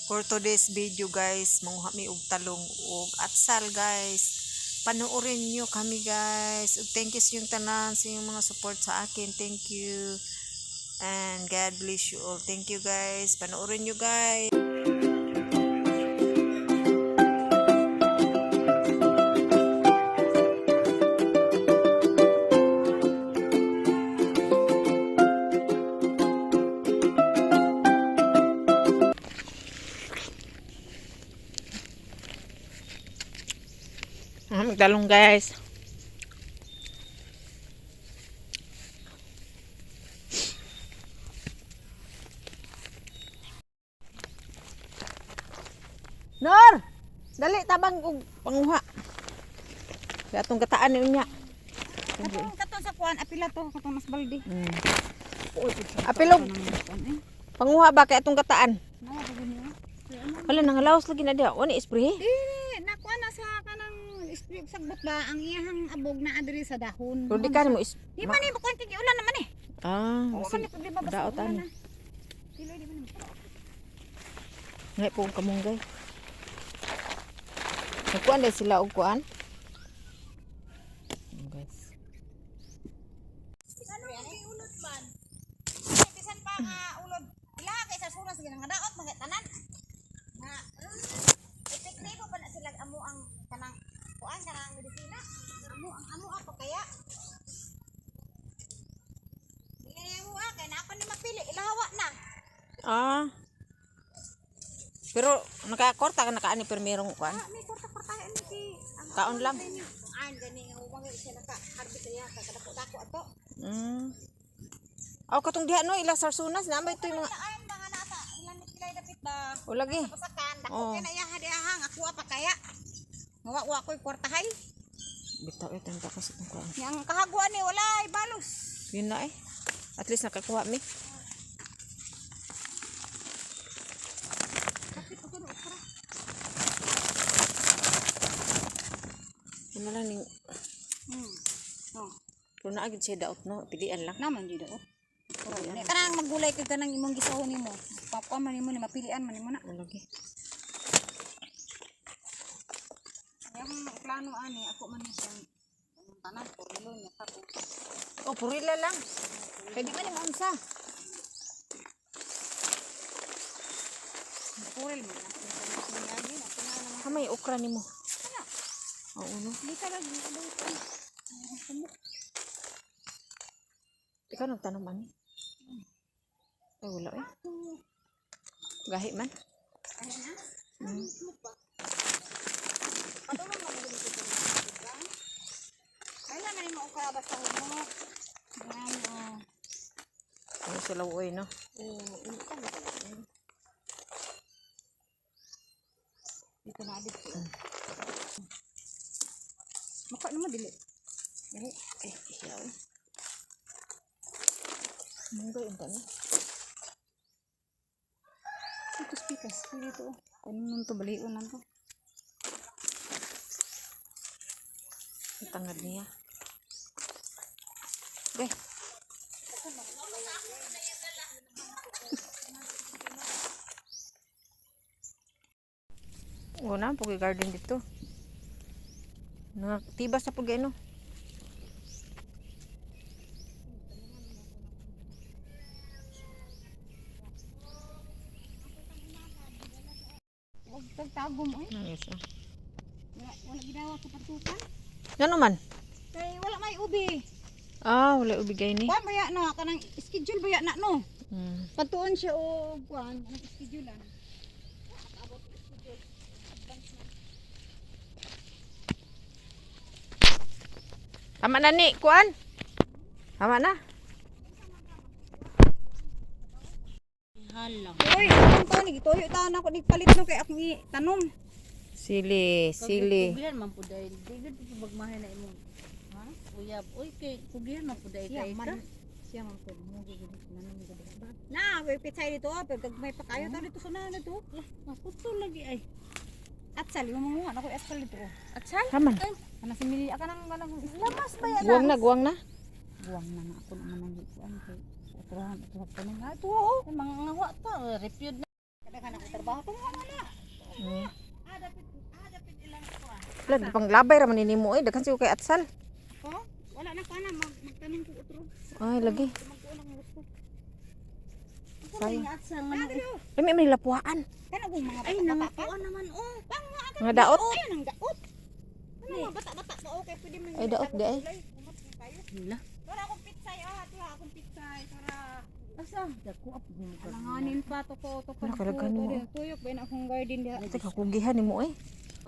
For today's video guys, manguha mi og talong ug atsal guys. Panoorin nyo kami guys. Ug thank you sa yung tanan, sa yung mga support sa akin. Thank you. And God bless you all. Thank you guys. Panoorin nyo guys. Magtalong guys. Nor! Dali tabang og panguha. Sa atong kataan ni unya. Katong sa kuan apila to katong mas baldi. Apilog. Panguha ba kay atong kataan? Na ba niyo? Wala nang laos lagi na dia. Wani spray? Na kuan na sa kanang spray sagbot ba ang iyang abog na adiri sa dahon. Pero di ka mo Di man ni kuan tig ulan naman eh. Ah, O sige. kan di ba basta Daot ulan ani. na. Dili di man. Ngay po kamunggay. Nagkuan dahil sila og kuan. Guys. Ulod man. Bisan pa nga ulod. Ila kay sa sunas sige nga daot mga tanan. Na epektibo pa na sila amo ang kanang kuan kanang medisina. Amo apa kaya? Dili mo kay napa ni mapili ilawa na. Ah. Pero nakakorta ka nakaani pero merong kuan. May korta-kortahan ni si Kaon lang. Ay gani nga uwang siya naka-harvest niya kadako-dako ato. Aw katong diha no ila sarsunas na may toy mga Ay mga nasa ilan ni kilay dapit ba? o lagi. Pasakan dako Oo. kay na iya hadiahang ako apa kaya? Ngawa ko'y kwartahay. Bitaw ito ang takas itong kuan. Yang kahaguan ni walay balos. Yun na eh. At least nakakuha mi. Ano lang ning Oh. pero naagid siya daot no, pilian lang. Naman di daot. Kanang maggulay kay kanang imong gisahon nimo. Papuan man nimo ni mapilian man nimo na. O lagi. Yang plano ani ako man ni siyang tanan por milo niya ka ko. Oh, purila lang. Kaya di man yung unsa. Puril man na. Lagi na kana naman. Kamay okra nimo. Kana. Oo no. Di ka lagi adong ko. Ikaw nagtanong man. Ay wala eh. Gahi man. Kaya na mo ka basta mo. Ano. Ano sila uoy no. Dito na dito. Maka naman dili. Dili. Iyaw. Munggay ang tanong. Pikas. Dito. Kanino to balion lang to. Ang tangad niya. Okay. Oo na, pugi garden dito. Tibas sa pugi no. Huwag tagtagom oy. Nangis ah. Wala ginawa sa patukan. Ano man? Kay wala may ubi. Ah, wala ubigay ni. Kuan baya na kanang schedule baya na no. Hmm. Patuon siya o kuan ang schedule lan. Tama na ni, kuan? Tama na. Halang. Oy, ang to ni gitoyo ta na ko nigpalit no kay akong tanom. Sili. Kugihan man po dahil digid po magmahay na imong ha uyab oy kay kugihan man po dahil kay ka Siya man po mo gigid nanon gid ba. Na, way pitsay dito pero gagmay pa kayo ta dito sa nana to. maputol lagi ay At sali mo mga ako aspal dito. at sal Tama na. Ana si Mili aka nang lamas ba yan Guwang na, guwang na. buwang na na ako naman ang kuan kay utrahan ito pa na. ato oo mga ngawa ta repute na Kada kana ko ba? Tungo mo na. Dapit ilang kuha. Wala pang labay ra man nimo eh, daghan siya kay atsal. Oh, wala na pa na magtanim ko utro. Ay lagi. Magkulang gusto. Sayang. At sa mga Lami man lapuan. Kana kung mga ay bata-bata pa. nangapuan naman oh. Mga daot. Ayun ang daot. Ano mga bata-bata ba okay pwede man. Ay, daot di ay. Hila. Wala akong pitsay tiha akong pitsay para Asa? Dako ap mo. alanganin pa to ko Wala kalaghan mo. tuyok ba na akong garden diha. Ito kakugihan nimo eh.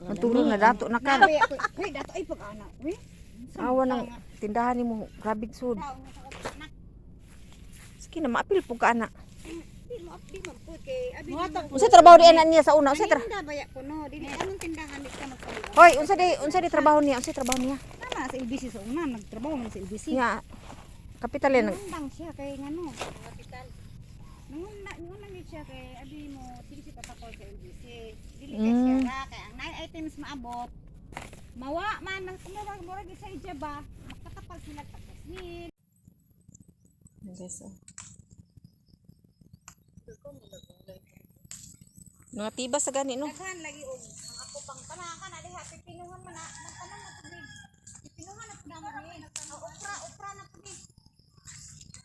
Matulog na dato na ka. Nabi ako. Hoy, dato ay pag-ana. Uy. Awa ng tindahan nimo, grabig sud. Daw na sa anak. Sige na maapil po ka ana. Di mo pud kay abi. Unsa trabaho di anak niya sa una? Unsa tra? Tinda ba ya ko no? Dili anong tindahan di ka magpaliwa. Hoy, unsa di trabaho niya? Unsa trabaho niya? Tama sa LBC sa una nagtrabaho man sa LBC. Niya kapital yan. Nang siya kay ngano, kapital. Nung na siya kay abi mo sige si patakol sa LBC. Dili kay siya ra kay ang 9 items maabot. Mawa man nang murag sa ija ba? Makatapal sila tapos ni Guys, oh. Mga tibas sa gani no. daghan lagi og ang ako pang tanakan na diha pipinuhan man na nagtanan na pud ni. Pipinuhan na pud naman ni. Okra na pud ni.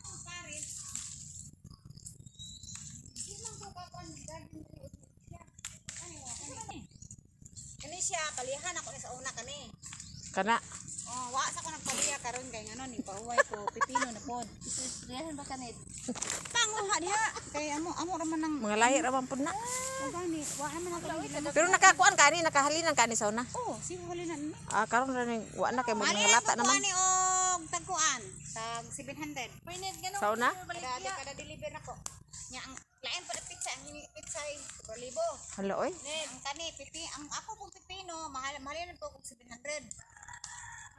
Ang pares. Di man ko pa kan garden siya. Kani siya palihan ako ni sa una kani. Kana. Oh, wa sa ko nagpaliha karon kay ngano ni pahuway ko pipino na pod. Diyan ba kanid? Panguha diha kay amo ra man nang Mga lahi ra man pud na. gani. Wa naman ako nang Pero nakakuan kani, nakahalinan kani sa una. Oh, si halinan ni. Karon ra ning wa na kay mga Mali lata naman. ni og tagkuan tag 700. Pinit gano. Sa una? Kada deliver nako. Nya ang lain pa pizza ang hini pizza ay 2,000. Hala oy. Ang kani pipi ang ako pong pipino mahal po og 700.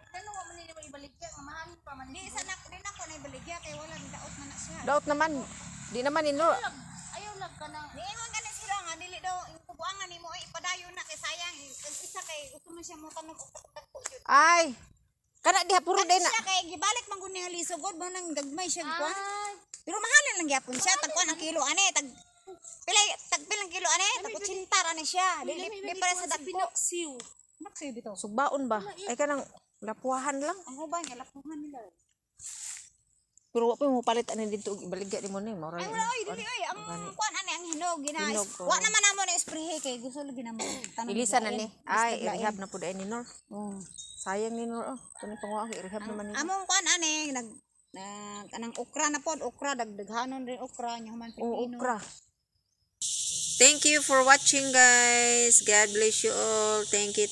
Ano mo man nila ibaligya, ang mahal pa man. Di sa nak din ako na ibaligya kay wala ni daot man na siya. Daot naman. Di naman nino. Ayaw lang ka na. Di mo gani sila nga dili daw yung kubuangan nimo ay ipadayon na kay sayang ang isa kay gusto man siya mo tanong og dagko jud. Ay. Kana diha puro Kani day na. siya kay gibalik man gud nga lisugod mo nang gagmay siya kuan. Ay, Pero mahalin lang gyapon siya tag kuan ang kilo ani tag pilang kilo ani tag 80 ani siya. Dili para sa dagko. pinaksiw. Maksay bitaw. Sugbaon ba? Ay kanang lapuahan lang. Ang ubang nga lapuhan nila. Pero wa pa mo palit ani dito og ibaligya ni mo ni. Mura Ay ni. wala oy dili oy ang kuan ani ang hinog gina. Hinog, oo. Wa naman namo na spray kay gusto lagi namo. Ilisan na ni. Ay, i-rehab na pud ay ni Nor. Oh. Sayang ni Nor. Oh, tani panguha i-rehab naman ni. Among kuan ani nag kanang okra na pod okra dagdaghanon rin okra nya human Oh, pipino. okra. Thank you for watching guys. God bless you all. Thank you.